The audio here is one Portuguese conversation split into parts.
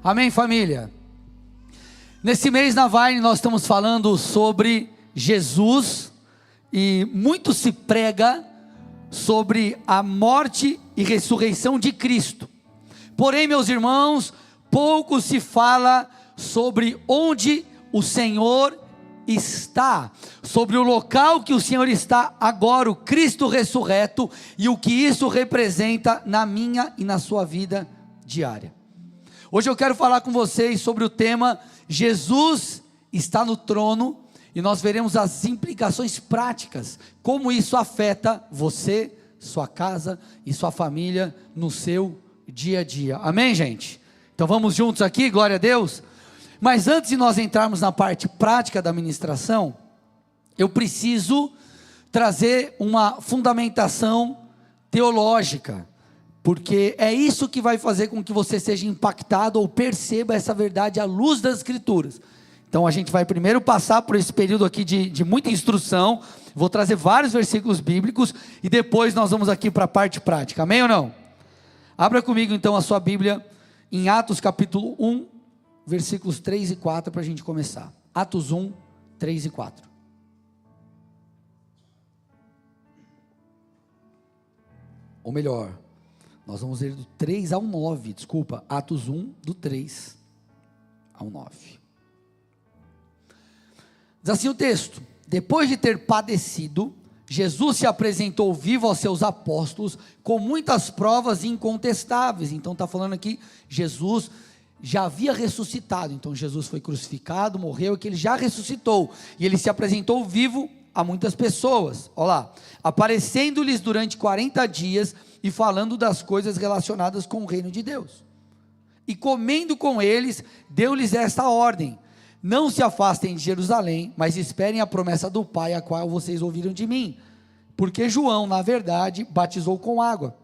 Amém, família? Nesse mês na Vine nós estamos falando sobre Jesus e muito se prega sobre a morte e ressurreição de Cristo. Porém, meus irmãos, pouco se fala sobre onde o Senhor está, sobre o local que o Senhor está agora, o Cristo ressurreto, e o que isso representa na minha e na sua vida diária. Hoje eu quero falar com vocês sobre o tema Jesus está no trono, e nós veremos as implicações práticas, como isso afeta você, sua casa e sua família no seu dia a dia. Amém, gente? Então vamos juntos aqui, glória a Deus. Mas antes de nós entrarmos na parte prática da ministração, eu preciso trazer uma fundamentação teológica, porque é isso que vai fazer com que você seja impactado ou perceba essa verdade à luz das Escrituras. Então a gente vai primeiro passar por esse período aqui de muita instrução, vou trazer vários versículos bíblicos, e depois nós vamos aqui para a parte prática, amém ou não? Abra comigo então a sua Bíblia, em Atos capítulo 1, versículos 3 e 4 para a gente começar. Atos 1, 3 e 4. Ou melhor, nós vamos ler do 3 ao 9, desculpa, Atos 1, do 3 ao 9. Diz assim o texto: depois de ter padecido, Jesus se apresentou vivo aos seus apóstolos, com muitas provas incontestáveis. Então está falando aqui, Jesus já havia ressuscitado, então Jesus foi crucificado, morreu, e que ele já ressuscitou, e ele se apresentou vivo a muitas pessoas, olha lá, aparecendo-lhes durante 40 dias, e falando das coisas relacionadas com o reino de Deus, e comendo com eles, deu-lhes esta ordem: não se afastem de Jerusalém, mas esperem a promessa do Pai, a qual vocês ouviram de mim, porque João, na verdade, batizou com água,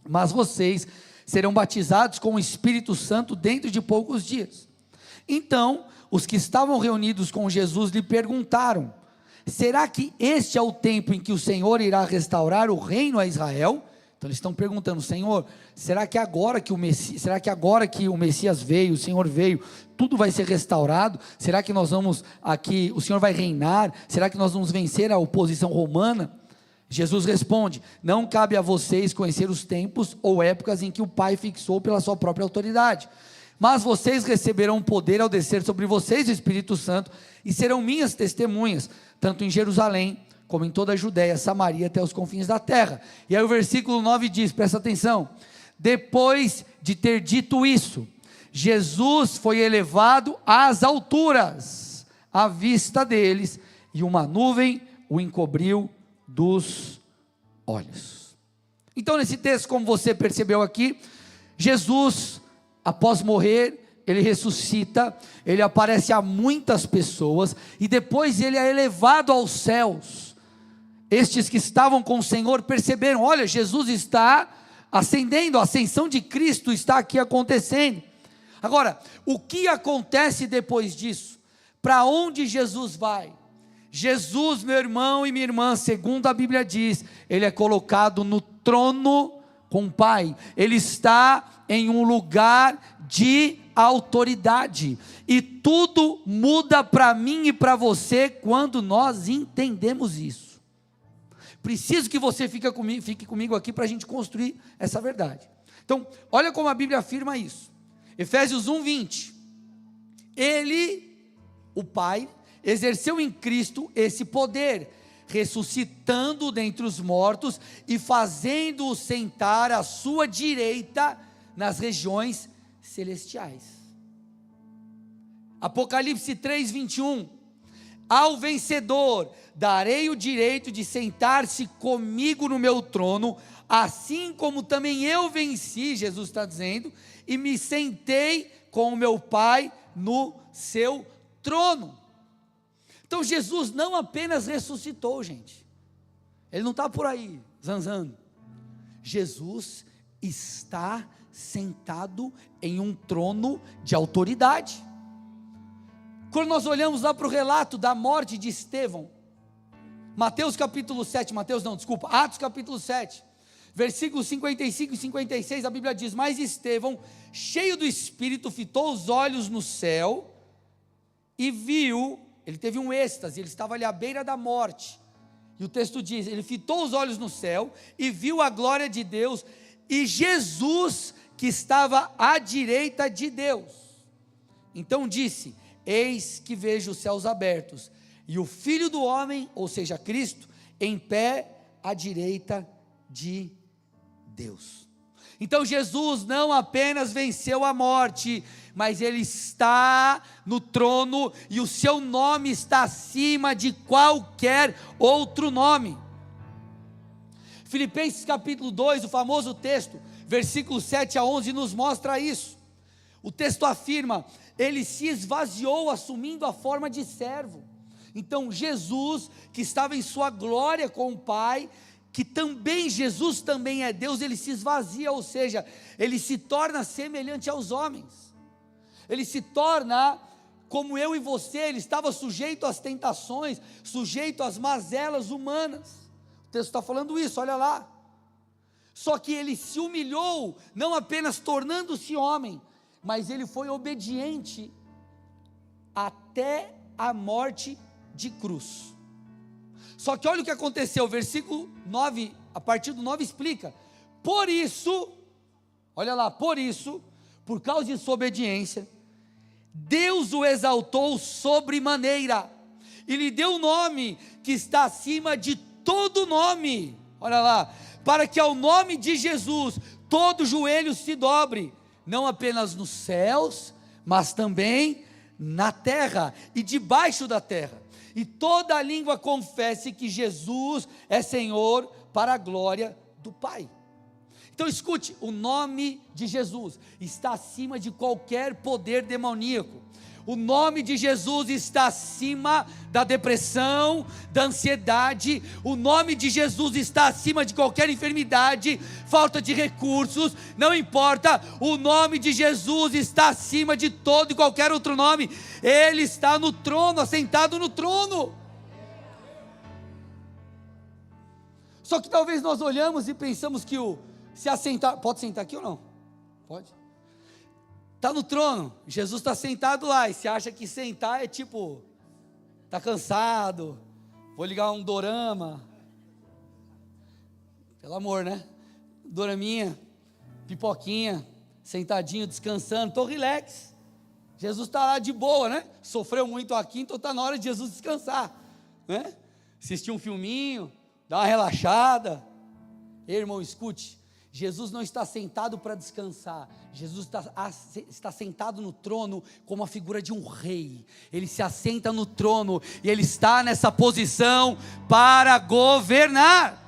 mas vocês serão batizados com o Espírito Santo dentro de poucos dias. Então, os que estavam reunidos com Jesus lhe perguntaram: será que este é o tempo em que o Senhor irá restaurar o reino a Israel? Então eles estão perguntando: Senhor, será que agora que o Messias veio, o Senhor veio, tudo vai ser restaurado? Será que nós vamos aqui, o Senhor vai reinar? Será que nós vamos vencer a oposição romana? Jesus responde: não cabe a vocês conhecer os tempos ou épocas em que o Pai fixou pela sua própria autoridade, mas vocês receberão poder ao descer sobre vocês o Espírito Santo, e serão minhas testemunhas, tanto em Jerusalém, como em toda a Judéia, Samaria, até os confins da terra. E aí o versículo 9 diz, presta atenção: depois de ter dito isso, Jesus foi elevado às alturas, à vista deles, e uma nuvem o encobriu dos olhos. Então nesse texto, como você percebeu aqui, Jesus, após morrer, ele ressuscita, ele aparece a muitas pessoas, e depois ele é elevado aos céus. Estes que estavam com o Senhor perceberam: olha, Jesus está ascendendo, a ascensão de Cristo está aqui acontecendo. Agora, o que acontece depois disso? Para onde Jesus vai? Jesus, meu irmão e minha irmã, segundo a Bíblia diz, ele é colocado no trono com o Pai, ele está em um lugar de autoridade, e tudo muda para mim e para você quando nós entendemos isso. Preciso que você fique comigo aqui para a gente construir essa verdade. Então, olha como a Bíblia afirma isso. Efésios 1:20. Ele, o Pai, exerceu em Cristo esse poder, ressuscitando dentre os mortos e fazendo-o sentar à sua direita nas regiões celestiais. Apocalipse 3:21. Ao vencedor darei o direito de sentar-se comigo no meu trono, assim como também eu venci, Jesus está dizendo, e me sentei com o meu Pai no seu trono. Então Jesus não apenas ressuscitou, gente, ele não está por aí zanzando. Jesus está sentado em um trono de autoridade. Quando nós olhamos lá para o relato da morte de Estevão, Atos capítulo 7, Versículos 55 e 56, a Bíblia diz: mas Estevão, cheio do Espírito, fitou os olhos no céu e viu, ele teve um êxtase, ele estava ali à beira da morte, e o texto diz, ele fitou os olhos no céu e viu a glória de Deus, e Jesus que estava à direita de Deus. Então disse: eis que vejo os céus abertos, e o Filho do Homem, ou seja, Cristo, em pé à direita de Deus. Então Jesus não apenas venceu a morte, mas ele está no trono, e o seu nome está acima de qualquer outro nome. Filipenses capítulo 2, o famoso texto, versículos 7 a 11, nos mostra isso. O texto afirma: ele se esvaziou assumindo a forma de servo. Então Jesus, que estava em sua glória com o Pai, que também Jesus também é Deus, ele se esvazia, ou seja, ele se torna semelhante aos homens, ele se torna como eu e você, ele estava sujeito às tentações, sujeito às mazelas humanas. O texto está falando isso, olha lá. Só que ele se humilhou, não apenas tornando-se homem, mas ele foi obediente até a morte de cruz. Só que olha o que aconteceu, versículo 9, a partir do 9 explica: por isso, olha lá, por isso, por causa de sua obediência, Deus o exaltou sobremaneira, e lhe deu um nome que está acima de todo nome, olha lá, para que ao nome de Jesus, todo joelho se dobre, não apenas nos céus, mas também na terra e debaixo da terra, e toda a língua confesse que Jesus é Senhor, para a glória do Pai. Então escute, o nome de Jesus está acima de qualquer poder demoníaco. O nome de Jesus está acima da depressão, da ansiedade. O nome de Jesus está acima de qualquer enfermidade, falta de recursos, não importa. O nome de Jesus está acima de todo e qualquer outro nome. Ele está no trono, assentado no trono. Só que talvez nós olhamos e pensamos que se assentar, pode sentar aqui ou não? Pode. Está no trono, Jesus está sentado lá, e você acha que sentar é tipo, está cansado, vou ligar um dorama, pelo amor, né? Doraminha, pipoquinha, sentadinho, descansando, estou relax. Jesus está lá de boa, né? Sofreu muito aqui, então está na hora de Jesus descansar, né? Assistir um filminho, dar uma relaxada. Ei, irmão, escute. Jesus não está sentado para descansar, Jesus está sentado no trono como a figura de um rei. Ele se assenta no trono e ele está nessa posição para governar.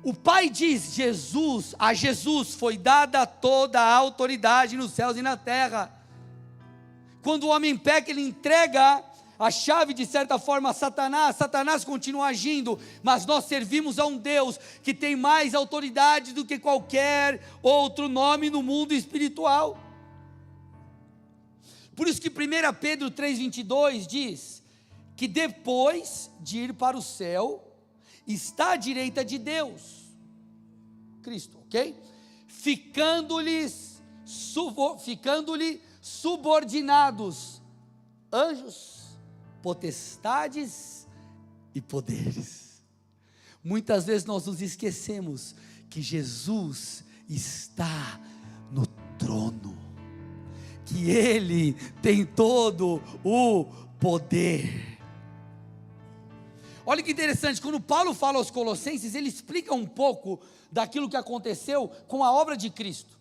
O Pai diz: a Jesus foi dada toda a autoridade nos céus e na terra. Quando o homem peca, ele entrega a chave de certa forma a Satanás. Satanás continua agindo, mas nós servimos a um Deus que tem mais autoridade do que qualquer outro nome no mundo espiritual. Por isso que 1 Pedro 3,22 diz que depois de ir para o céu, está à direita de Deus, Cristo, ok? Ficando-lhe subordinados anjos, potestades e poderes. Muitas vezes nós nos esquecemos que Jesus está no trono, que Ele tem todo o poder. Olha que interessante, quando Paulo fala aos Colossenses, ele explica um pouco daquilo que aconteceu com a obra de Cristo.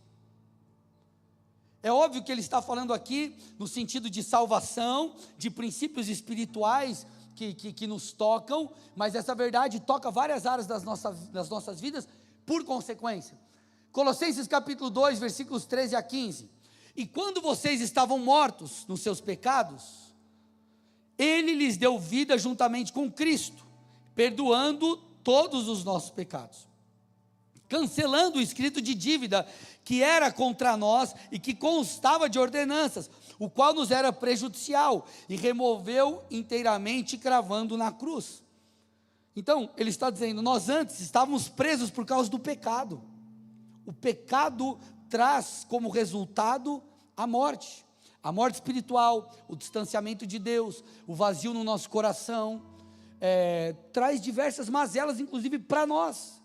É óbvio que ele está falando aqui no sentido de salvação, de princípios espirituais que nos tocam, mas essa verdade toca várias áreas das nossas vidas por consequência. Colossenses capítulo 2, versículos 13 a 15. E quando vocês estavam mortos nos seus pecados, Ele lhes deu vida juntamente com Cristo, perdoando todos os nossos pecados, cancelando o escrito de dívida que era contra nós e que constava de ordenanças, o qual nos era prejudicial, e removeu inteiramente, cravando na cruz. Então, ele está dizendo, nós antes estávamos presos por causa do pecado. O pecado traz como resultado a morte espiritual, o distanciamento de Deus, o vazio no nosso coração, traz diversas mazelas, inclusive para nós.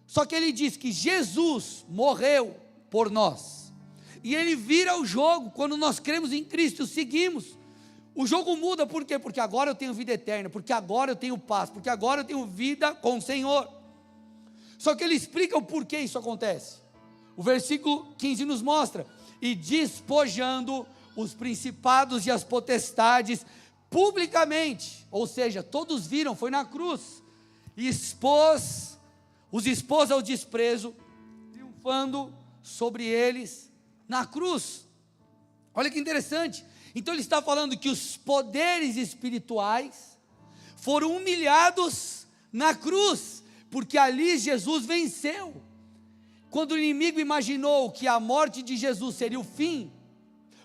Só que ele diz que Jesus morreu por nós, e ele vira o jogo, quando nós cremos em Cristo, seguimos, o jogo muda. Por quê? Porque agora eu tenho vida eterna, porque agora eu tenho paz, porque agora eu tenho vida com o Senhor. Só que ele explica o porquê isso acontece. O versículo 15 nos mostra, e despojando os principados e as potestades publicamente, ou seja, todos viram, foi na cruz, e os expôs ao desprezo, triunfando sobre eles na cruz. Olha que interessante. Então ele está falando que os poderes espirituais foram humilhados na cruz, porque ali Jesus venceu. Quando o inimigo imaginou que a morte de Jesus seria o fim,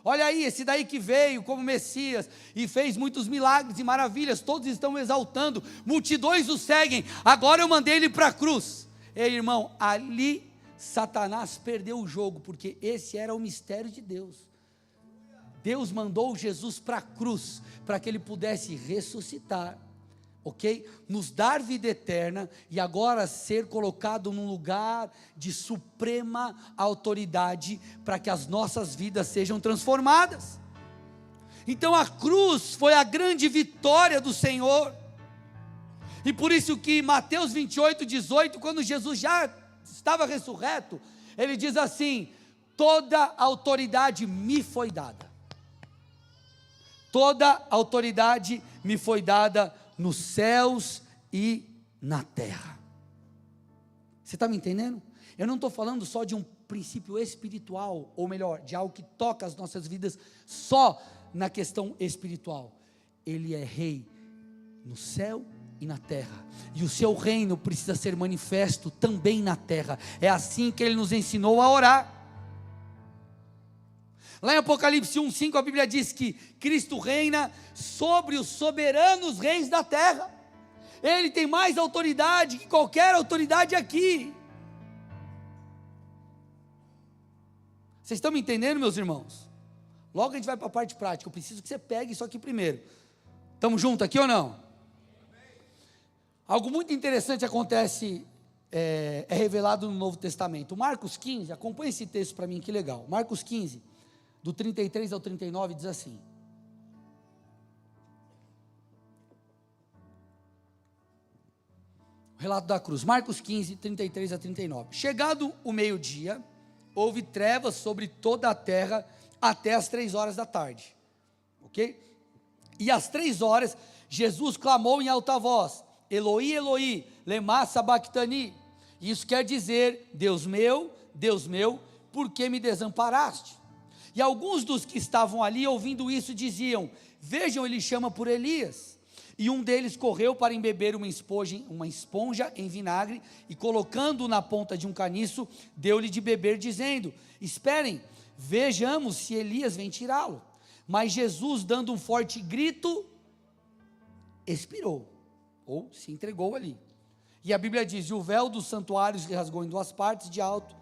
olha aí, esse daí que veio como Messias e fez muitos milagres e maravilhas, todos estão exaltando, multidões o seguem, agora eu mandei ele para a cruz. Ei, irmão, ali Satanás perdeu o jogo, porque esse era o mistério de Deus. Deus mandou Jesus para a cruz, para que ele pudesse ressuscitar, ok? Nos dar vida eterna, e agora ser colocado num lugar de suprema autoridade, para que as nossas vidas sejam transformadas. Então a cruz foi a grande vitória do Senhor, e por isso que Mateus 28:18, quando Jesus já estava ressurreto, ele diz assim: toda autoridade me foi dada. Toda autoridade me foi dada nos céus e na terra. Você está me entendendo? Eu não estou falando só de um princípio espiritual, ou melhor, de algo que toca as nossas vidas só na questão espiritual. Ele é rei no céu e na terra, e o seu reino precisa ser manifesto também na terra. É assim que ele nos ensinou a orar. Lá em Apocalipse 1:5 a Bíblia diz que Cristo reina sobre os soberanos reis da terra. Ele tem mais autoridade que qualquer autoridade aqui. Vocês estão me entendendo, meus irmãos? Logo a gente vai para a parte prática. Eu preciso que você pegue isso aqui primeiro. Estamos juntos aqui ou não? Algo muito interessante acontece, é revelado no Novo Testamento. Marcos 15, acompanhe esse texto para mim, que legal. Marcos 15, do 33 ao 39, diz assim: o relato da cruz, Marcos 15, 33 a 39. Chegado o meio-dia, houve trevas sobre toda a terra até as 3 horas da tarde, ok? E às 3 horas, Jesus clamou em alta voz: Eloi, Eloi, lema sabachthani. Isso quer dizer: Deus meu, por que me desamparaste? E alguns dos que estavam ali ouvindo isso diziam: vejam, ele chama por Elias. E um deles correu para embeber uma esponja em vinagre, e colocando-o na ponta de um caniço, deu-lhe de beber, dizendo: esperem, vejamos se Elias vem tirá-lo. Mas Jesus, dando um forte grito, expirou, ou se entregou ali. E a Bíblia diz: e o véu do santuário se rasgou em duas partes, de alto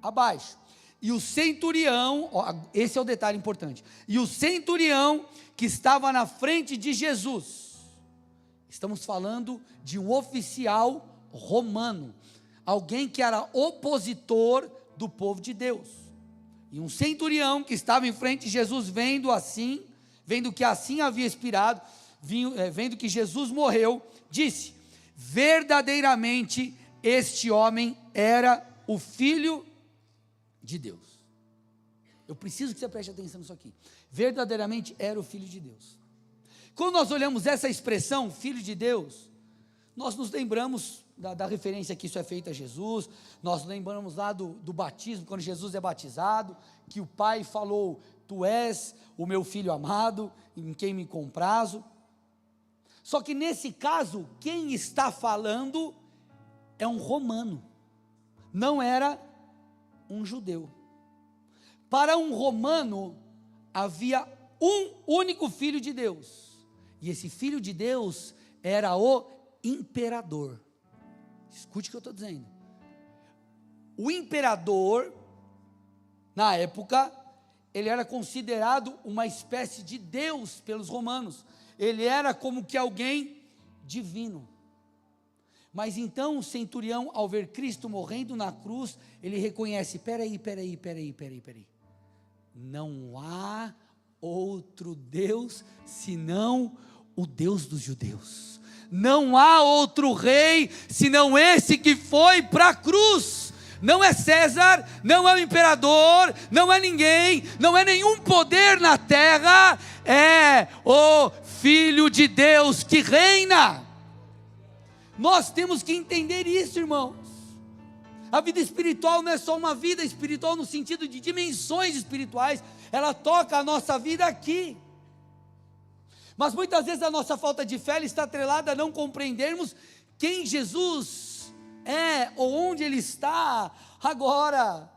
a baixo. E o centurião, esse é o detalhe importante, e o centurião que estava na frente de Jesus, estamos falando de um oficial romano, alguém que era opositor do povo de Deus, e um centurião que estava em frente de Jesus, vendo que assim havia expirado, vendo que Jesus morreu, disse: verdadeiramente este homem era o Filho de Deus. Eu preciso que você preste atenção nisso aqui. Verdadeiramente era o Filho de Deus. Quando nós olhamos essa expressão, Filho de Deus, nós nos lembramos da referência que isso é feito a Jesus, nós lembramos lá do batismo, quando Jesus é batizado, que o Pai falou: tu és o meu Filho amado, em quem me comprazo. Só que nesse caso, quem está falando é um romano, não era um judeu. Para um romano, havia um único Filho de Deus, e esse Filho de Deus era o imperador. Escute o que eu estou dizendo. O imperador, na época, ele era considerado uma espécie de Deus pelos romanos. Ele era como que alguém divino. Mas então o centurião, ao ver Cristo morrendo na cruz, ele reconhece: peraí. Não há outro Deus senão o Deus dos judeus. Não há outro rei senão esse que foi para a cruz. Não é César, não é o imperador, não é ninguém, não é nenhum poder na terra, é o Filho de Deus que reina. Nós temos que entender isso, irmãos. A vida espiritual não é só uma vida espiritual no sentido de dimensões espirituais, ela toca a nossa vida aqui. Mas muitas vezes a nossa falta de fé está atrelada a não compreendermos quem Jesus é, ou onde Ele está agora.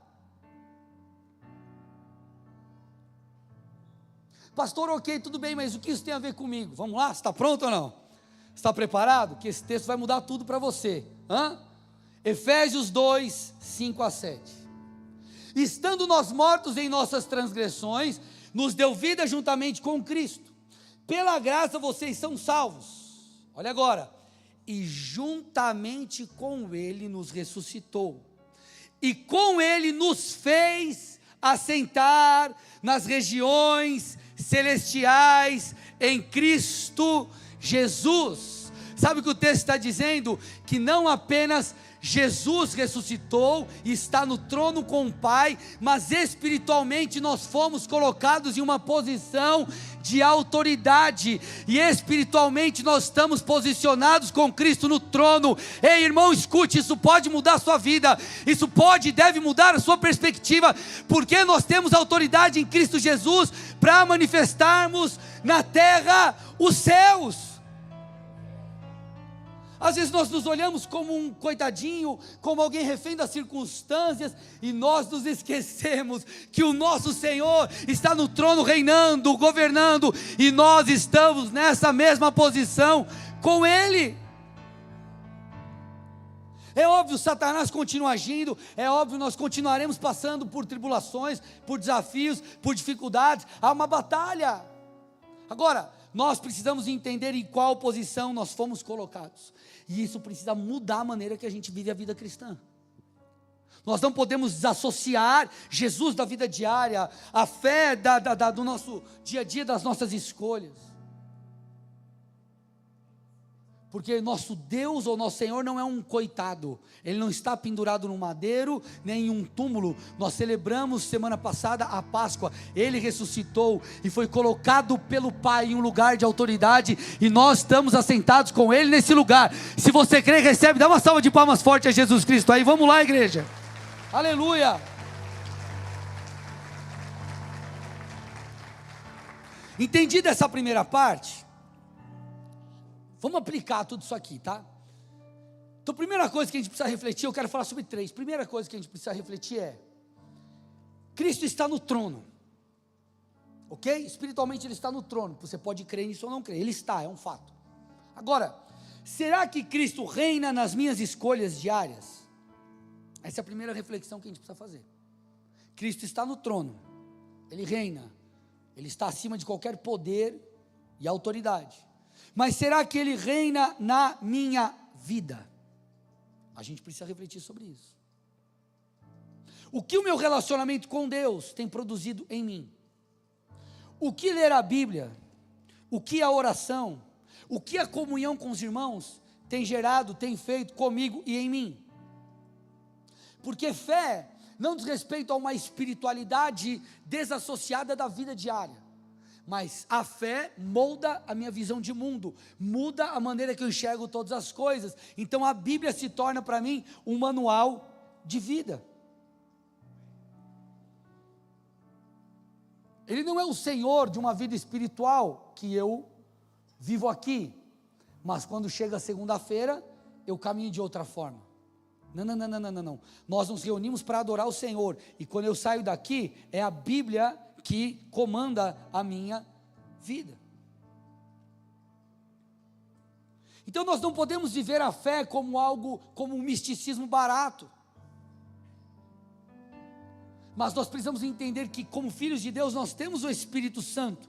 Pastor, ok, tudo bem, mas o que isso tem a ver comigo? Vamos lá, você está pronto ou não? Está preparado? Que esse texto vai mudar tudo para você. Efésios 2, 5 a 7. Estando nós mortos em nossas transgressões, nos deu vida juntamente com Cristo. Pela graça vocês são salvos. Olha agora. E juntamente com Ele nos ressuscitou. E com Ele nos fez assentar nas regiões celestiais em Cristo Jesus. Sabe o que o texto está dizendo? Que não apenas Jesus ressuscitou e está no trono com o Pai, mas espiritualmente nós fomos colocados em uma posição de autoridade, e espiritualmente nós estamos posicionados com Cristo no trono. Ei, irmão, escute, isso pode mudar a sua vida, isso pode e deve mudar a sua perspectiva, porque nós temos autoridade em Cristo Jesus para manifestarmos na terra os céus. Às vezes nós nos olhamos como um coitadinho, como alguém refém das circunstâncias, e nós nos esquecemos que o nosso Senhor está no trono reinando, governando, e nós estamos nessa mesma posição com Ele. É óbvio, Satanás continua agindo, é óbvio, nós continuaremos passando por tribulações, por desafios, por dificuldades, há uma batalha. Agora, nós precisamos entender em qual posição nós fomos colocados, e isso precisa mudar a maneira que a gente vive a vida cristã. Nós não podemos desassociar Jesus da vida diária, a fé do nosso dia a dia, das nossas escolhas, porque nosso Deus ou nosso Senhor não é um coitado, Ele não está pendurado no madeiro, nem em um túmulo. Nós celebramos semana passada a Páscoa, Ele ressuscitou e foi colocado pelo Pai em um lugar de autoridade, e nós estamos assentados com Ele nesse lugar. Se você crê, recebe, dá uma salva de palmas forte a Jesus Cristo aí, vamos lá, igreja, aleluia. Entendida essa primeira parte, vamos aplicar tudo isso aqui, tá? Então, primeira coisa que a gente precisa refletir, eu quero falar sobre 3. Primeira coisa que a gente precisa refletir é: Cristo está no trono, ok? Espiritualmente Ele está no trono, você pode crer nisso ou não crer, Ele está, é um fato. Agora, será que Cristo reina nas minhas escolhas diárias? Essa é a primeira reflexão que a gente precisa fazer. Cristo está no trono, Ele reina, Ele está acima de qualquer poder e autoridade. Mas será que Ele reina na minha vida? A gente precisa refletir sobre isso. O que o meu relacionamento com Deus tem produzido em mim? O que ler a Bíblia, o que a oração, o que a comunhão com os irmãos tem gerado, tem feito comigo e em mim? Porque fé não diz respeito a uma espiritualidade desassociada da vida diária. Mas a fé molda a minha visão de mundo, muda a maneira que eu enxergo todas as coisas. Então a Bíblia se torna para mim um manual de vida. Ele não é o Senhor de uma vida espiritual que eu vivo aqui, mas quando chega a segunda-feira, eu caminho de outra forma. Não. Nós nos reunimos para adorar o Senhor, e quando eu saio daqui, é a Bíblia que comanda a minha vida. Então nós não podemos viver a fé como algo, como um misticismo barato. Mas nós precisamos entender que, como filhos de Deus, nós temos o Espírito Santo.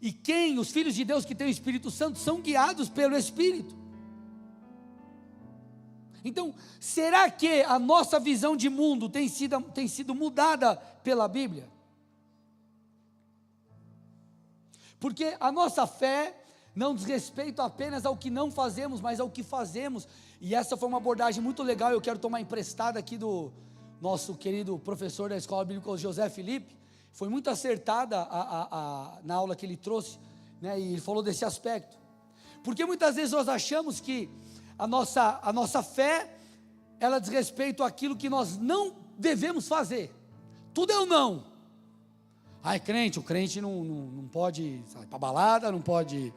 E os filhos de Deus que têm o Espírito Santo, são guiados pelo Espírito. Então, será que a nossa visão de mundo tem sido mudada pela Bíblia? Porque a nossa fé não diz respeito apenas ao que não fazemos, mas ao que fazemos. E essa foi uma abordagem muito legal, eu quero tomar emprestada aqui do nosso querido professor da Escola Bíblica, José Felipe. Foi muito acertada na aula que ele trouxe, né, e ele falou desse aspecto. Porque muitas vezes nós achamos que a nossa fé, ela diz respeito àquilo que nós não devemos fazer. Tudo é o não. O crente não pode ir para balada, não pode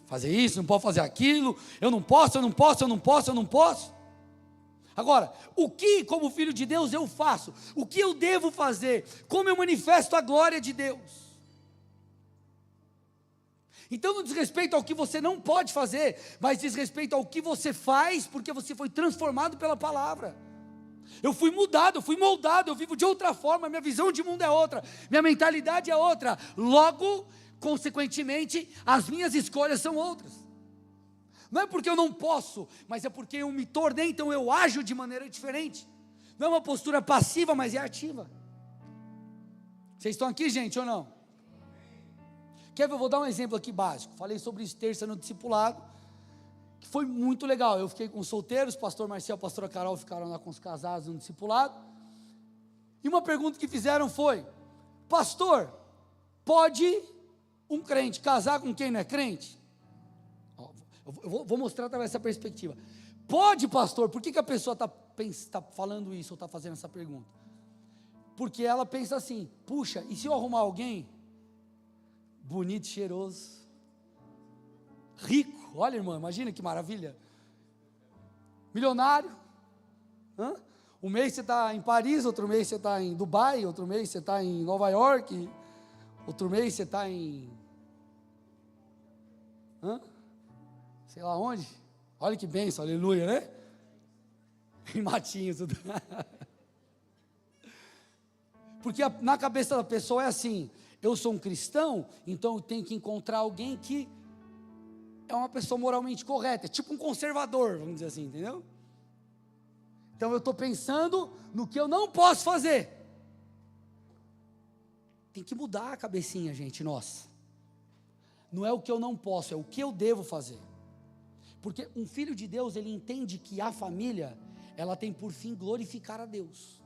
fazer isso, não pode fazer aquilo, eu não posso. Agora, o que como filho de Deus eu faço? O que eu devo fazer? Como eu manifesto a glória de Deus? Então não diz respeito ao que você não pode fazer, mas diz respeito ao que você faz, porque você foi transformado pela palavra. Eu fui mudado, eu fui moldado, eu vivo de outra forma, minha visão de mundo é outra, minha mentalidade é outra, logo, consequentemente, as minhas escolhas são outras. Não é porque eu não posso, mas é porque eu me tornei, então eu ajo de maneira diferente. Não é uma postura passiva, mas é ativa. Vocês estão aqui, gente, ou não? Eu vou dar um exemplo aqui básico. Falei sobre isso terça no discipulado, que foi muito legal. Eu fiquei com os solteiros, pastor Marcel e pastora Carol ficaram lá com os casados no discipulado. E uma pergunta que fizeram foi: pastor, pode um crente casar com quem não é crente? Eu vou mostrar através dessa perspectiva. Pode, pastor? Por que a pessoa está falando isso ou está fazendo essa pergunta? Porque ela pensa assim: puxa, e se eu arrumar alguém bonito, cheiroso, rico, olha, irmã, imagina que maravilha, milionário, um mês você está em Paris, outro mês você está em Dubai, outro mês você está em Nova York, outro mês você está em, sei lá onde, olha que bênção, aleluia, né? Em Matinhos, tudo. Porque na cabeça da pessoa é assim: eu sou um cristão, então eu tenho que encontrar alguém que é uma pessoa moralmente correta, é tipo um conservador, vamos dizer assim, entendeu? Então eu estou pensando no que eu não posso fazer. Tem que mudar a cabecinha, gente, nossa. Não é o que eu não posso, é o que eu devo fazer. Porque um filho de Deus, ele entende que a família, ela tem por fim glorificar a Deus.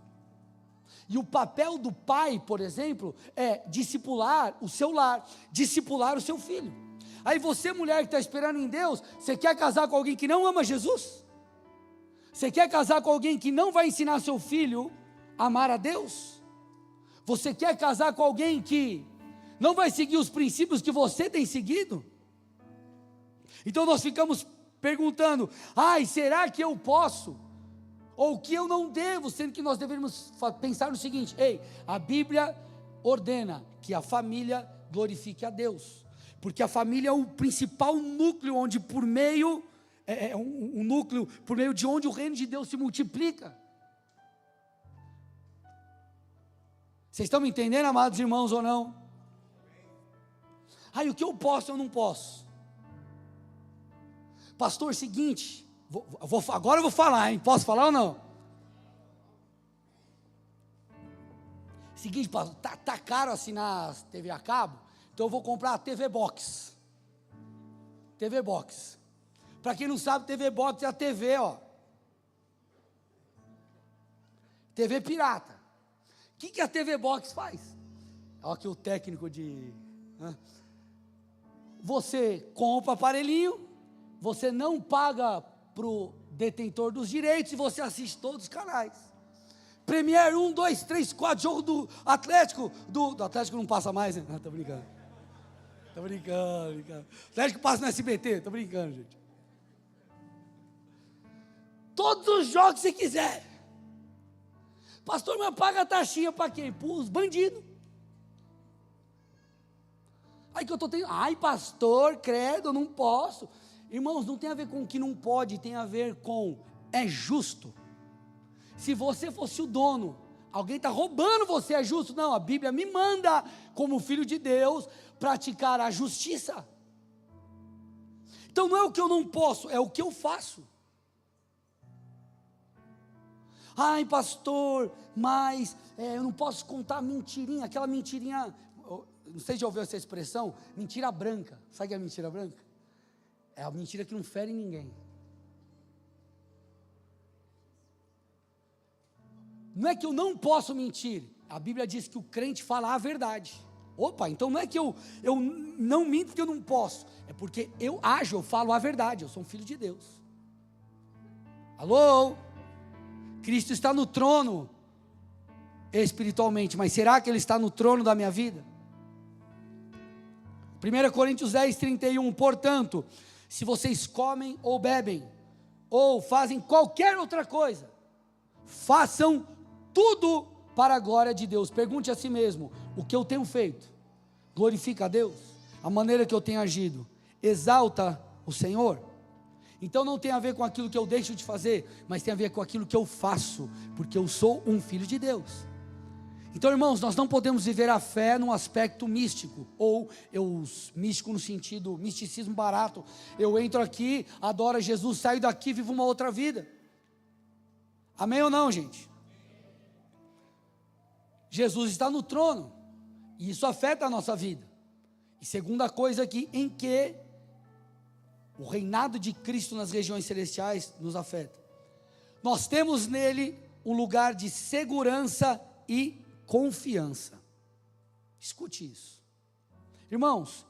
E o papel do pai, por exemplo, é discipular o seu lar, discipular o seu filho. Aí você, mulher que está esperando em Deus, você quer casar com alguém que não ama Jesus? Você quer casar com alguém que não vai ensinar seu filho a amar a Deus? Você quer casar com alguém que não vai seguir os princípios que você tem seguido? Então nós ficamos perguntando: será que eu posso? Ou que eu não devo, sendo que nós deveríamos pensar no seguinte: a Bíblia ordena que a família glorifique a Deus, porque a família é o principal núcleo, onde por meio, um núcleo por meio de onde o reino de Deus se multiplica. Vocês estão me entendendo, amados irmãos, ou não? O que eu posso, eu não posso. Pastor, seguinte, agora eu vou falar, hein? Posso falar ou não? Seguinte, pastor, tá caro assinar TV a cabo, então eu vou comprar a TV Box. TV Box. Para quem não sabe, TV Box é a TV, TV pirata. O que a TV Box faz? Olha aqui o técnico de... Você compra o aparelhinho, você não paga para o detentor dos direitos e você assiste todos os canais. Premier 1, 2, 3, 4, jogo do Atlético, do Atlético não passa mais, né? Tô brincando. Atlético passa no SBT, tô brincando, gente. Todos os jogos que você quiser. Pastor, mas paga a taxinha para quem? Para os bandidos. Aí que eu estou tendo, pastor, credo, não posso. Irmãos, não tem a ver com o que não pode, tem a ver com é justo. Se você fosse o dono, alguém está roubando você, é justo? Não, a Bíblia me manda, como filho de Deus, praticar a justiça. Então não é o que eu não posso, é o que eu faço. Ai, pastor, mas eu não posso contar mentirinha, aquela mentirinha, não sei se já ouviu essa expressão, mentira branca. Sabe o que é mentira branca? É a mentira que não fere ninguém. Não é que eu não posso mentir, a Bíblia diz que o crente fala a verdade. Opa, então não é que eu não minto porque eu não posso, é porque eu ajo, eu falo a verdade, eu sou um filho de Deus. Alô? Cristo está no trono espiritualmente, mas será que Ele está no trono da minha vida? 1 Coríntios 10, 31, portanto, se vocês comem ou bebem, ou fazem qualquer outra coisa, façam tudo para a glória de Deus. Pergunte a si mesmo, o que eu tenho feito, glorifica a Deus? A maneira que eu tenho agido, exalta o Senhor? Então não tem a ver com aquilo que eu deixo de fazer, mas tem a ver com aquilo que eu faço, porque eu sou um filho de Deus. Então, irmãos, nós não podemos viver a fé num aspecto místico, ou místico no sentido, misticismo barato. Eu entro aqui, adoro Jesus, saio daqui, vivo uma outra vida. Amém ou não, gente? Jesus está no trono, e isso afeta a nossa vida. E segunda coisa aqui, em que o reinado de Cristo nas regiões celestiais nos afeta. Nós temos nele um lugar de segurança e confiança. Escute isso. Irmãos,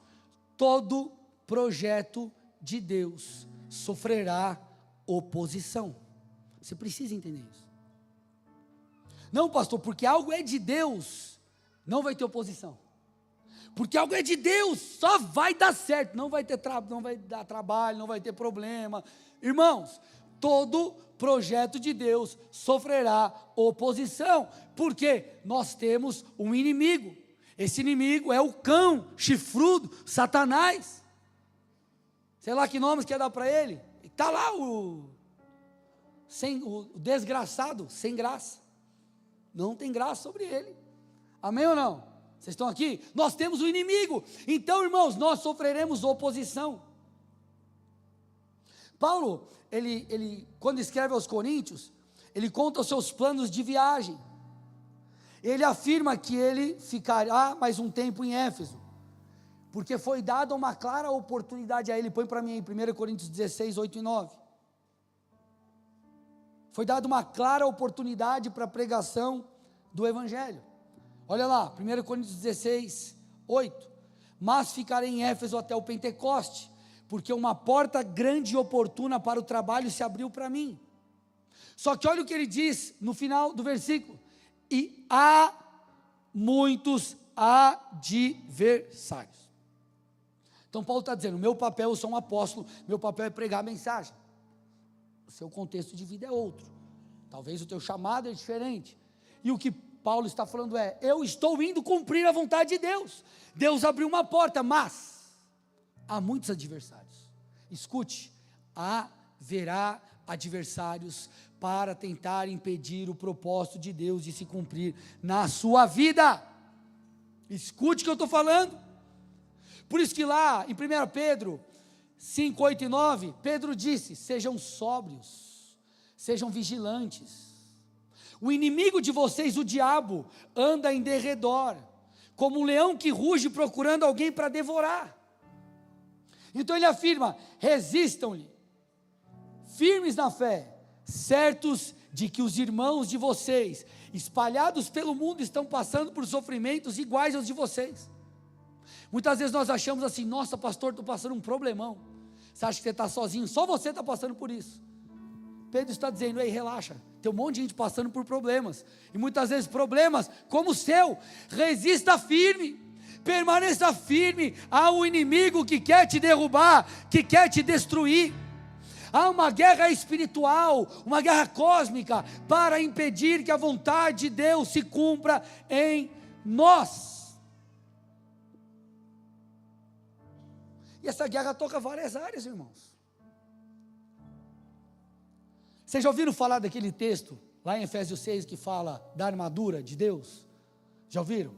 todo projeto de Deus sofrerá oposição. Você precisa entender isso. Não, pastor, porque algo é de Deus, não vai ter oposição. Porque algo é de Deus, só vai dar certo, não vai dar trabalho, não vai ter problema. Irmãos, todo projeto de Deus sofrerá oposição, porque nós temos um inimigo. Esse inimigo é o cão chifrudo, Satanás. Sei lá que nomes quer dar para ele. Está lá o desgraçado, sem graça. Não tem graça sobre ele. Amém ou não? Vocês estão aqui? Nós temos o inimigo. Então, irmãos, nós sofreremos oposição. Paulo, ele quando escreve aos Coríntios, ele conta os seus planos de viagem. Ele afirma que ele ficará mais um tempo em Éfeso, porque foi dada uma clara oportunidade a ele. Põe para mim aí, 1 Coríntios 16, 8 e 9. Foi dada uma clara oportunidade para a pregação do Evangelho. Olha lá, 1 Coríntios 16, 8. Mas ficarei em Éfeso até o Pentecoste, porque uma porta grande e oportuna para o trabalho se abriu para mim. Só que olha o que ele diz no final do versículo: e há muitos adversários. Então Paulo está dizendo, meu papel, eu sou um apóstolo, meu papel é pregar a mensagem. O seu contexto de vida é outro, talvez o teu chamado é diferente, e o que Paulo está falando é, eu estou indo cumprir a vontade de Deus. Deus abriu uma porta, mas há muitos adversários. Escute, haverá adversários para tentar impedir o propósito de Deus de se cumprir na sua vida. Escute o que eu estou falando. Por isso que lá em 1 Pedro 5, 8 e 9, Pedro disse, sejam sóbrios, sejam vigilantes. O inimigo de vocês, o diabo, anda em derredor, como um leão que ruge procurando alguém para devorar. Então ele afirma, resistam-lhe, firmes na fé, certos de que os irmãos de vocês, espalhados pelo mundo, estão passando por sofrimentos iguais aos de vocês. Muitas vezes nós achamos assim, nossa pastor, estou passando um problemão. Você acha que você está sozinho? Só você está passando por isso. Pedro está dizendo, ei, relaxa, tem um monte de gente passando por problemas, e muitas vezes problemas como o seu. Resista firme, permaneça firme. Há um inimigo que quer te derrubar, que quer te destruir. Há uma guerra espiritual, uma guerra cósmica, para impedir que a vontade de Deus se cumpra em nós. E essa guerra toca várias áreas, irmãos. Vocês já ouviram falar daquele texto, lá em Efésios 6, que fala da armadura de Deus? Já ouviram?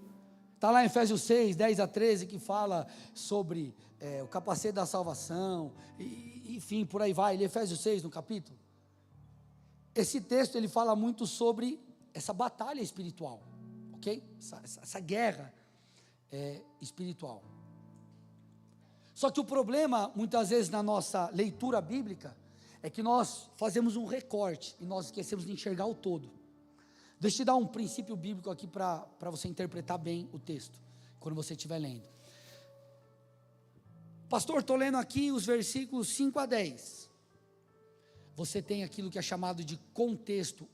Está lá em Efésios 6, 10 a 13, que fala sobre o capacete da salvação, enfim, por aí vai, Efésios 6 no capítulo. Esse texto, ele fala muito sobre essa batalha espiritual, ok? Essa guerra espiritual. Só que o problema, muitas vezes na nossa leitura bíblica, é que nós fazemos um recorte, e nós esquecemos de enxergar o todo. Deixa eu te dar um princípio bíblico aqui, para você interpretar bem o texto, quando você estiver lendo. Pastor, estou lendo aqui os versículos 5 a 10. Você tem aquilo que é chamado de contexto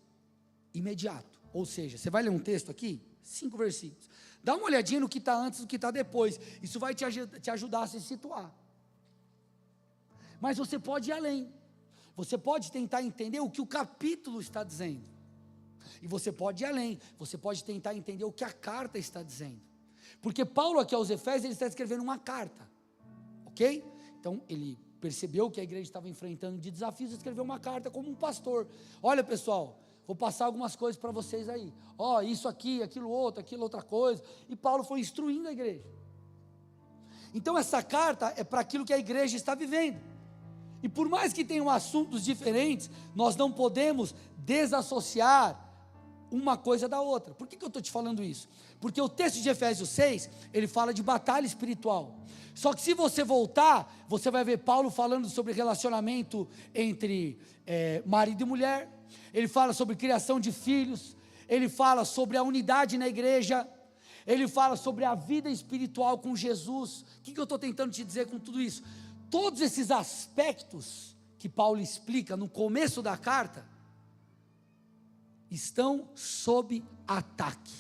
imediato. Ou seja, você vai ler um texto aqui, 5 versículos. Dá uma olhadinha no que está antes e no que está depois. Isso vai te ajudar a se situar. Mas você pode ir além. Você pode tentar entender o que o capítulo está dizendo. E você pode ir além. Você pode tentar entender o que a carta está dizendo. Porque Paulo aqui aos Efésios, ele está escrevendo uma carta. Ok? Então, ele percebeu que a igreja estava enfrentando de desafios, escreveu uma carta como um pastor. Olha, pessoal, vou passar algumas coisas para vocês aí. Ó, isso aqui, aquilo outra coisa. E Paulo foi instruindo a igreja. Então, essa carta é para aquilo que a igreja está vivendo. E por mais que tenham assuntos diferentes, nós não podemos desassociar uma coisa da outra. Por que eu estou te falando isso? Porque o texto de Efésios 6, ele fala de batalha espiritual. Só que se você voltar, você vai ver Paulo falando sobre relacionamento entre marido e mulher. Ele fala sobre criação de filhos. Ele fala sobre a unidade na igreja. Ele fala sobre a vida espiritual com Jesus. O que eu estou tentando te dizer com tudo isso? Todos esses aspectos que Paulo explica no começo da carta estão sob ataque.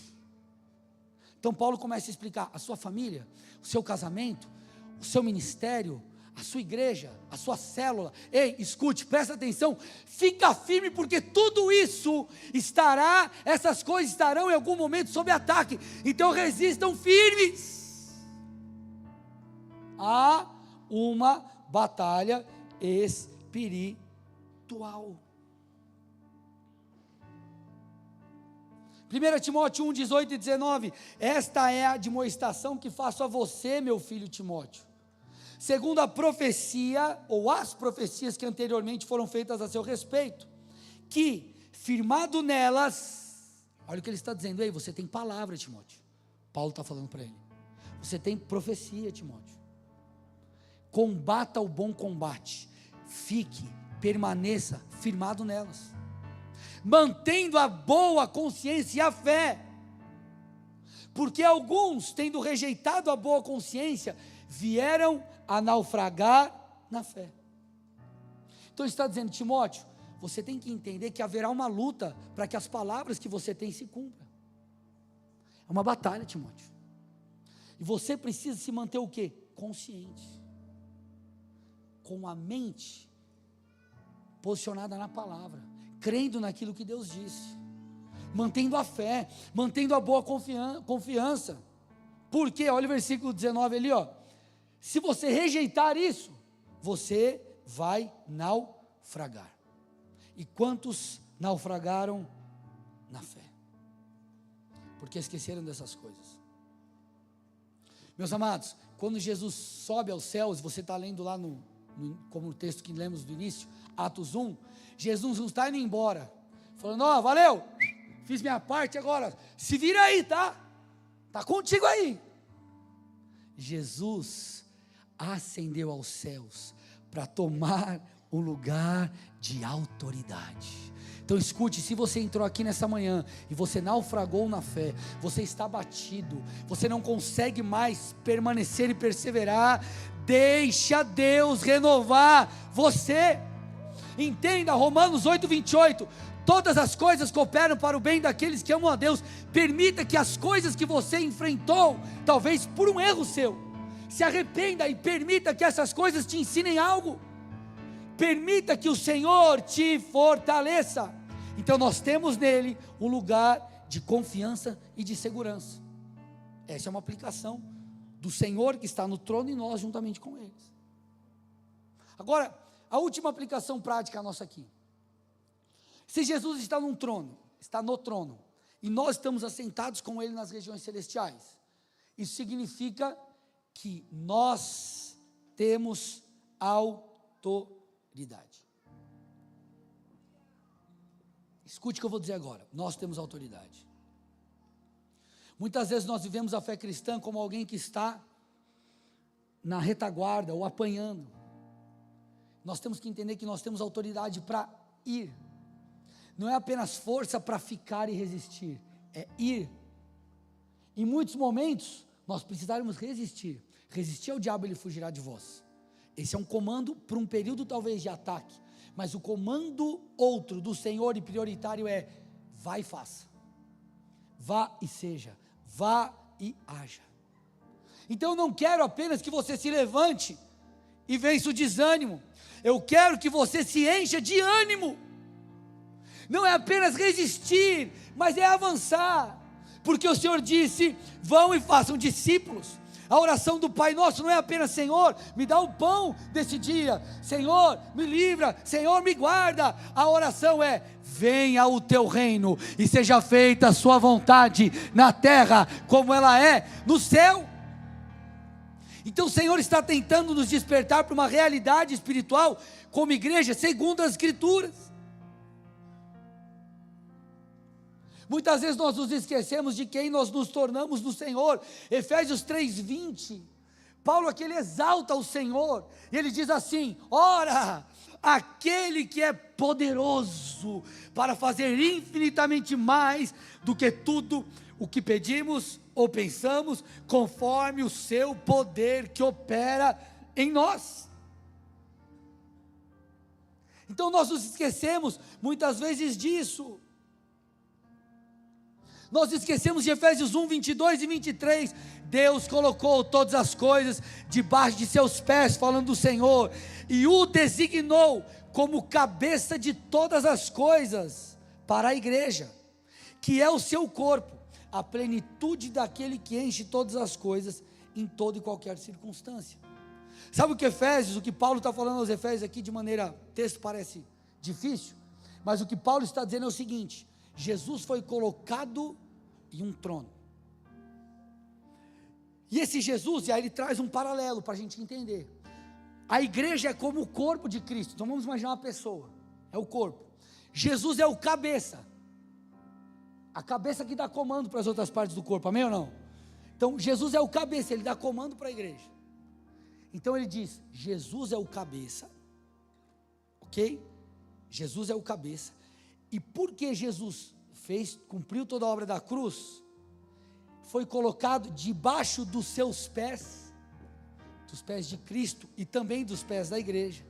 Então Paulo começa a explicar a sua família, o seu casamento, o seu ministério, a sua igreja, a sua célula. Ei, escute, presta atenção, fica firme, porque tudo isso essas coisas estarão em algum momento sob ataque. Então resistam firmes. Há uma batalha espiritual. 1 Timóteo 1, 18 e 19, esta é a admoestação que faço a você, meu filho Timóteo, segundo a profecia, ou as profecias que anteriormente foram feitas a seu respeito, que, firmado nelas, olha o que ele está dizendo, ei, você tem palavra, Timóteo, Paulo está falando para ele, você tem profecia, Timóteo, combata o bom combate, permaneça firmado nelas, mantendo a boa consciência e a fé, porque alguns, tendo rejeitado a boa consciência, vieram a naufragar na fé. Então ele está dizendo, Timóteo, você tem que entender que haverá uma luta para que as palavras que você tem se cumpram. É uma batalha, Timóteo. E você precisa se manter o quê? Consciente, com a mente posicionada na palavra, crendo naquilo que Deus disse, mantendo a fé, mantendo a boa confiança. Porque, olha o versículo 19 ali, ó. Se você rejeitar isso, você vai naufragar. E quantos naufragaram na fé? Porque esqueceram dessas coisas. Meus amados, quando Jesus sobe aos céus, você está lendo lá como o texto que lemos do início, Atos 1, Jesus não está indo embora, falando, ó, valeu, fiz minha parte agora, se vira aí, tá contigo aí. Jesus ascendeu aos céus, para tomar um lugar de autoridade. Então escute, se você entrou aqui nessa manhã, e você naufragou na fé, você está abatido, você não consegue mais permanecer e perseverar, deixa Deus renovar você. Entenda Romanos 8, 28, todas as coisas cooperam para o bem daqueles que amam a Deus. Permita que as coisas que você enfrentou, talvez por um erro seu, se arrependa e permita que essas coisas te ensinem algo. Permita que o Senhor te fortaleça. Então nós temos nele um lugar de confiança e de segurança. Essa é uma aplicação do Senhor que está no trono e nós juntamente com eles. Agora, a última aplicação prática nossa aqui. Se Jesus está no trono, e nós estamos assentados com Ele nas regiões celestiais, isso significa que nós temos autoridade. Escute o que eu vou dizer agora, nós temos autoridade. Muitas vezes nós vivemos a fé cristã como alguém que está na retaguarda ou apanhando. Nós temos que entender que nós temos autoridade para ir. Não é apenas força para ficar e resistir, é ir. Em muitos momentos, nós precisaremos resistir. Resistir ao diabo, ele fugirá de vós. Esse é um comando para um período talvez de ataque. Mas o comando outro do Senhor e prioritário é: vá e faça. Vá e seja. Vá e haja. Então eu não quero apenas que você se levante e vença o desânimo. Eu quero que você se encha de ânimo. Não é apenas resistir, mas é avançar, porque o Senhor disse: vão e façam discípulos. A oração do Pai Nosso não é apenas: Senhor, me dá o pão desse dia, Senhor, me livra, Senhor, me guarda. A oração é: venha o teu reino e seja feita a sua vontade na terra, como ela é no céu. Então o Senhor está tentando nos despertar para uma realidade espiritual, como igreja, segundo as Escrituras. Muitas vezes nós nos esquecemos de quem nós nos tornamos no Senhor. Efésios 3:20, Paulo aqui ele exalta o Senhor, e ele diz assim: ora, aquele que é poderoso para fazer infinitamente mais do que tudo o que pedimos ou pensamos, conforme o seu poder que opera em nós. Então nós nos esquecemos muitas vezes disso. Nós esquecemos de Efésios 1, 22 e 23, Deus colocou todas as coisas debaixo de seus pés, falando do Senhor, e o designou como cabeça de todas as coisas, para a igreja, que é o seu corpo, a plenitude daquele que enche todas as coisas, em toda e qualquer circunstância. Sabe o que Paulo está falando aos Efésios aqui, de maneira, o texto parece difícil, mas o que Paulo está dizendo é o seguinte: Jesus foi colocado em um trono, e esse Jesus, e aí ele traz um paralelo para a gente entender. A igreja é como o corpo de Cristo. Então vamos imaginar uma pessoa, é o corpo, Jesus é o cabeça, a cabeça que dá comando para as outras partes do corpo, amém ou não? Então Jesus é o cabeça, ele dá comando para a igreja. Então ele diz: Jesus é o cabeça, ok? Jesus é o cabeça. E porque Jesus cumpriu toda a obra da cruz, foi colocado debaixo dos seus pés, dos pés de Cristo e também dos pés da igreja,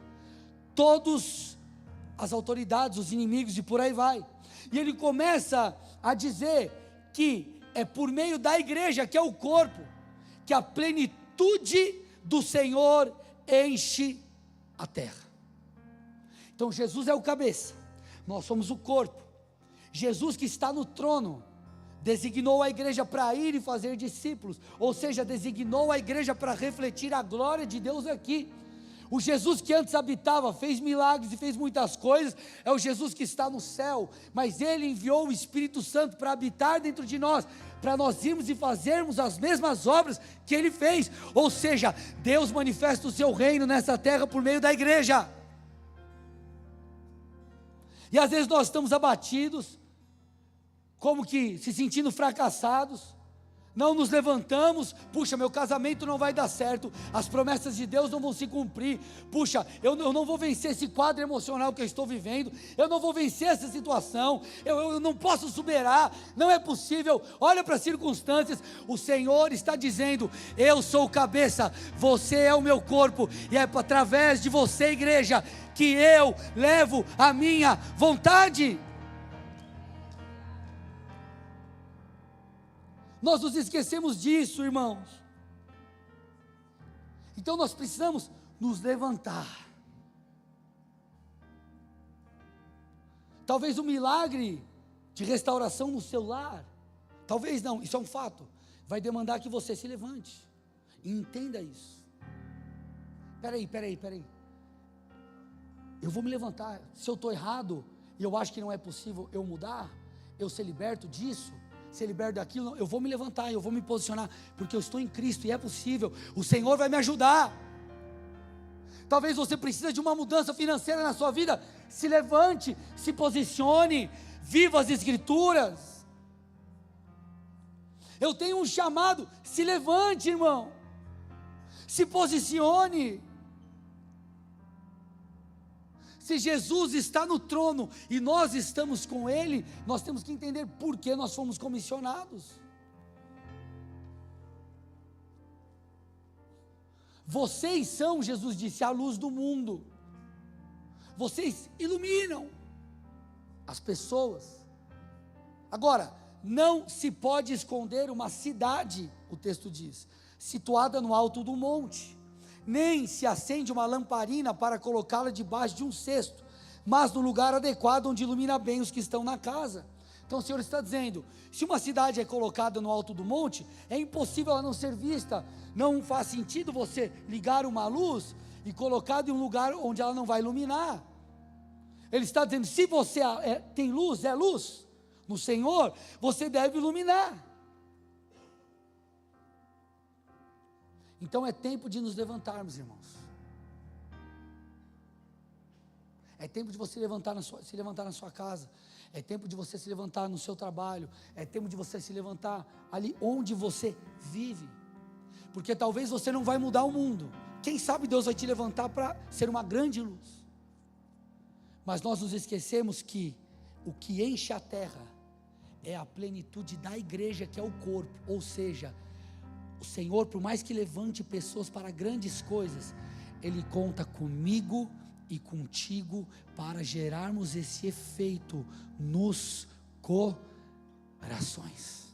todas as autoridades, os inimigos e por aí vai. E ele começa a dizer que é por meio da igreja, que é o corpo, que a plenitude do Senhor enche a terra. Então Jesus é o cabeça, nós somos o corpo. Jesus, que está no trono, designou a igreja para ir e fazer discípulos, ou seja, designou a igreja para refletir a glória de Deus aqui. O Jesus que antes habitava, fez milagres e fez muitas coisas, é o Jesus que está no céu, mas Ele enviou o Espírito Santo para habitar dentro de nós, para nós irmos e fazermos as mesmas obras que Ele fez. Ou seja, Deus manifesta o seu reino nessa terra por meio da igreja. E às vezes nós estamos abatidos, como que se sentindo fracassados, não nos levantamos. Puxa, meu casamento não vai dar certo, as promessas de Deus não vão se cumprir. Puxa, eu não vou vencer esse quadro emocional que eu estou vivendo, eu não vou vencer essa situação, eu não posso superar, não é possível. Olha para as circunstâncias, o Senhor está dizendo: eu sou o cabeça, você é o meu corpo, e é através de você, igreja, que eu levo a minha vontade. Nós nos esquecemos disso, irmãos. Então nós precisamos nos levantar. Talvez um milagre de restauração no seu lar, talvez não, isso é um fato, vai demandar que você se levante e entenda isso. Peraí, eu vou me levantar. Se eu estou errado, e eu acho que não é possível eu mudar, eu ser liberto disso, ser liberto daquilo, eu vou me levantar, eu vou me posicionar, porque eu estou em Cristo e é possível, o Senhor vai me ajudar. Talvez você precise de uma mudança financeira na sua vida, se levante, se posicione, viva as Escrituras. Eu tenho um chamado, se levante, irmão, se posicione. Se Jesus está no trono e nós estamos com Ele, nós temos que entender por que nós fomos comissionados. Vocês são, Jesus disse, a luz do mundo. Vocês iluminam as pessoas. Agora, não se pode esconder uma cidade, o texto diz, situada no alto do monte. Nem se acende uma lamparina para colocá-la debaixo de um cesto, mas no lugar adequado onde ilumina bem os que estão na casa. Então o Senhor está dizendo, se uma cidade é colocada no alto do monte, é impossível ela não ser vista, não faz sentido você ligar uma luz e colocar em um lugar onde ela não vai iluminar. Ele está dizendo, se você tem luz, é luz no Senhor, você deve iluminar. Então é tempo de nos levantarmos, irmãos. É tempo de você se levantar na sua casa. É tempo de você se levantar no seu trabalho. É tempo de você se levantar ali onde você vive. Porque talvez você não vai mudar o mundo. Quem sabe Deus vai te levantar para ser uma grande luz. Mas nós nos esquecemos que o que enche a terra é a plenitude da igreja, que é o corpo. Ou seja, o Senhor, por mais que levante pessoas para grandes coisas, Ele conta comigo e contigo para gerarmos esse efeito nos corações.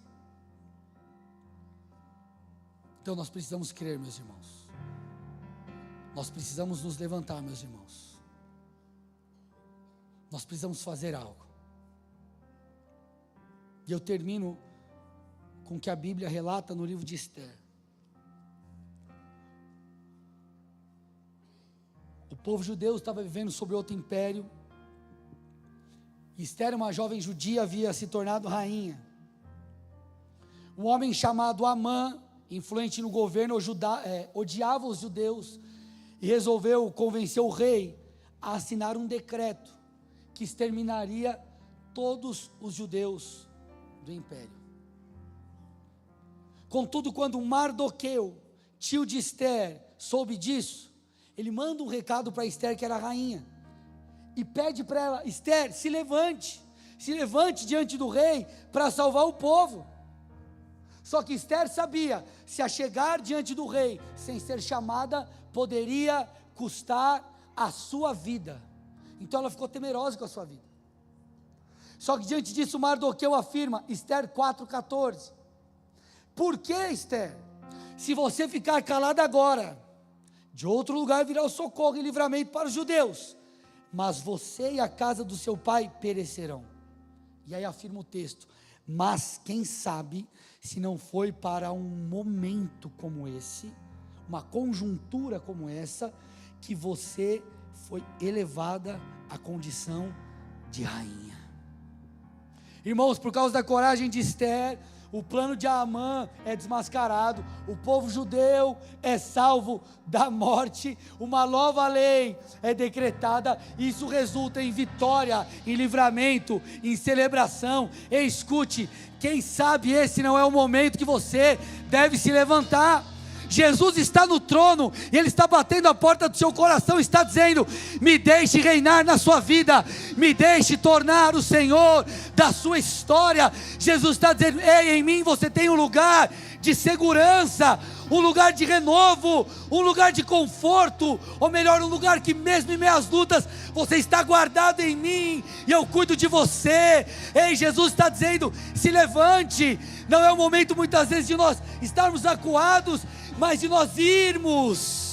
Então nós precisamos crer, meus irmãos. Nós precisamos nos levantar, meus irmãos. Nós precisamos fazer algo. E eu termino com o que a Bíblia relata no livro de Esther. O povo judeu estava vivendo sob outro império. Esther, uma jovem judia, havia se tornado rainha. Um homem chamado Amã, influente no governo, odiava os judeus e resolveu convencer o rei a assinar um decreto que exterminaria todos os judeus do império. Contudo, quando Mardoqueu, tio de Esther, soube disso, ele manda um recado para Esther, que era a rainha, e pede para ela: Esther, se levante diante do rei para salvar o povo. Só que Esther sabia, se a chegar diante do rei sem ser chamada, poderia custar a sua vida. Então ela ficou temerosa com a sua vida. Só que diante disso Mardoqueu afirma, Esther 4,14, por que, Esther? Se você ficar calada agora, de outro lugar virá o socorro e livramento para os judeus, mas você e a casa do seu pai perecerão. E aí afirma o texto, mas quem sabe se não foi para um momento como esse, uma conjuntura como essa, que você foi elevada à condição de rainha. Irmãos, por causa da coragem de Esther, o plano de Amã é desmascarado, o povo judeu é salvo da morte, uma nova lei é decretada, e isso resulta em vitória, em livramento, em celebração. E escute, quem sabe esse não é o momento que você deve se levantar. Jesus está no trono, e Ele está batendo a porta do seu coração, está dizendo: me deixe reinar na sua vida, me deixe tornar o Senhor da sua história. Jesus está dizendo: ei, em mim você tem um lugar de segurança, um lugar de renovo, um lugar de conforto, ou melhor, um lugar que mesmo em meio às lutas, você está guardado em mim, e eu cuido de você. Ei, Jesus está dizendo: se levante. Não é o momento muitas vezes de nós estarmos acuados, mas de nós irmos